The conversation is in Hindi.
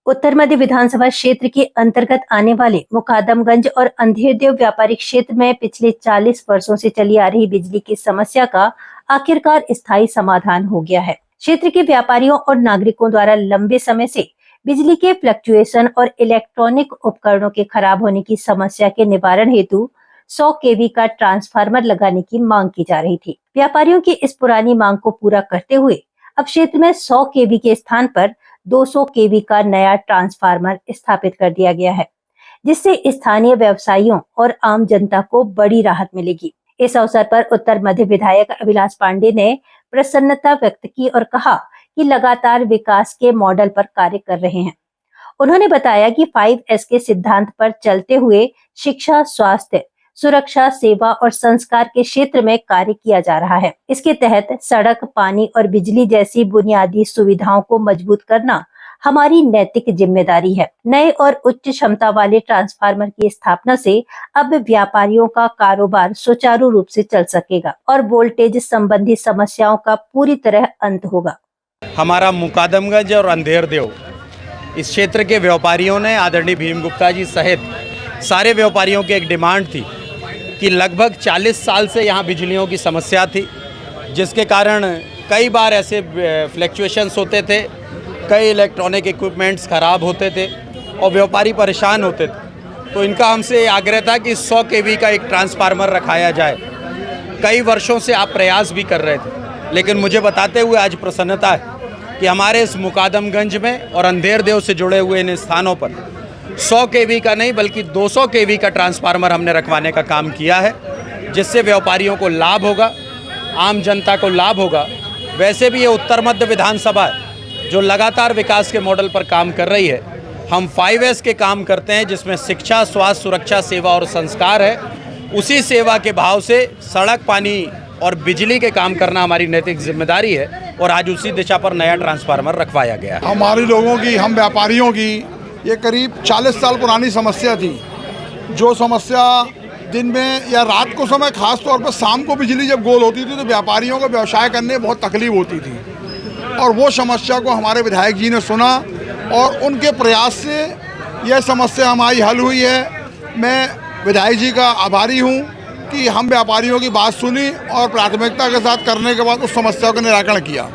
उत्तर मध्य विधानसभा क्षेत्र के अंतर्गत आने वाले मुकादमगंज और अंधेरदेव व्यापारिक क्षेत्र में पिछले 40 वर्षों से चली आ रही बिजली की समस्या का आखिरकार स्थायी समाधान हो गया है। क्षेत्र के व्यापारियों और नागरिकों द्वारा लंबे समय से बिजली के फ्लक्चुएशन और इलेक्ट्रॉनिक उपकरणों के खराब होने की समस्या के निवारण हेतु 100 केवी का ट्रांसफार्मर लगाने की मांग की जा रही थी। व्यापारियों की इस पुरानी मांग को पूरा करते हुए अब क्षेत्र में 100 केवी के स्थान पर 200 केवी का नया ट्रांसफार्मर स्थापित कर दिया गया है, जिससे स्थानीय व्यवसायियों और आम जनता को बड़ी राहत मिलेगी। इस अवसर पर उत्तर मध्य विधायक अभिलाष पांडे ने प्रसन्नता व्यक्त की और कहा कि लगातार विकास के मॉडल पर कार्य कर रहे हैं। उन्होंने बताया कि 5S के सिद्धांत पर चलते हुए शिक्षा, स्वास्थ्य, सुरक्षा, सेवा और संस्कार के क्षेत्र में कार्य किया जा रहा है। इसके तहत सड़क, पानी और बिजली जैसी बुनियादी सुविधाओं को मजबूत करना हमारी नैतिक जिम्मेदारी है। नए और उच्च क्षमता वाले ट्रांसफार्मर की स्थापना से अब व्यापारियों का कारोबार सुचारू रूप से चल सकेगा और वोल्टेज संबंधी समस्याओं का पूरी तरह अंत होगा। हमारा मुकादमगंज और अंधेरदेव इस क्षेत्र के व्यापारियों ने आदरणीय भीम गुप्ता जी सहित सारे व्यापारियों की एक डिमांड थी कि लगभग 40 साल से यहाँ बिजलियों की समस्या थी, जिसके कारण कई बार ऐसे फ्लक्चुएशंस होते थे, कई इलेक्ट्रॉनिक इक्विपमेंट्स ख़राब होते थे और व्यापारी परेशान होते थे। तो इनका हमसे आग्रह था कि 100 केवी का एक ट्रांसफार्मर रखाया जाए। कई वर्षों से आप प्रयास भी कर रहे थे, लेकिन मुझे बताते हुए आज प्रसन्नता है कि हमारे इस मुकादमगंज में और अंधेरदेव से जुड़े हुए इन स्थानों पर 100 केवी का नहीं बल्कि 200 केवी का ट्रांसफार्मर हमने रखवाने का काम किया है, जिससे व्यापारियों को लाभ होगा, आम जनता को लाभ होगा। वैसे भी ये उत्तर मध्य विधानसभा है जो लगातार विकास के मॉडल पर काम कर रही है। हम 5S के काम करते हैं, जिसमें शिक्षा, स्वास्थ्य, सुरक्षा, सेवा और संस्कार है। उसी सेवा के भाव से सड़क, पानी और बिजली के काम करना हमारी नैतिक जिम्मेदारी है और आज उसी दिशा पर नया ट्रांसफार्मर रखवाया गया है। हमारे लोगों की, हम व्यापारियों की ये करीब 40 साल पुरानी समस्या थी। जो समस्या दिन में या रात को समय, खास तौर पर शाम को बिजली जब गोल होती थी तो व्यापारियों को व्यवसाय करने में बहुत तकलीफ होती थी, और वो समस्या को हमारे विधायक जी ने सुना और उनके प्रयास से यह समस्या हमारी हल हुई है। मैं विधायक जी का आभारी हूँ कि हम व्यापारियों की बात सुनी और प्राथमिकता के साथ करने के बाद उस समस्या का निराकरण किया।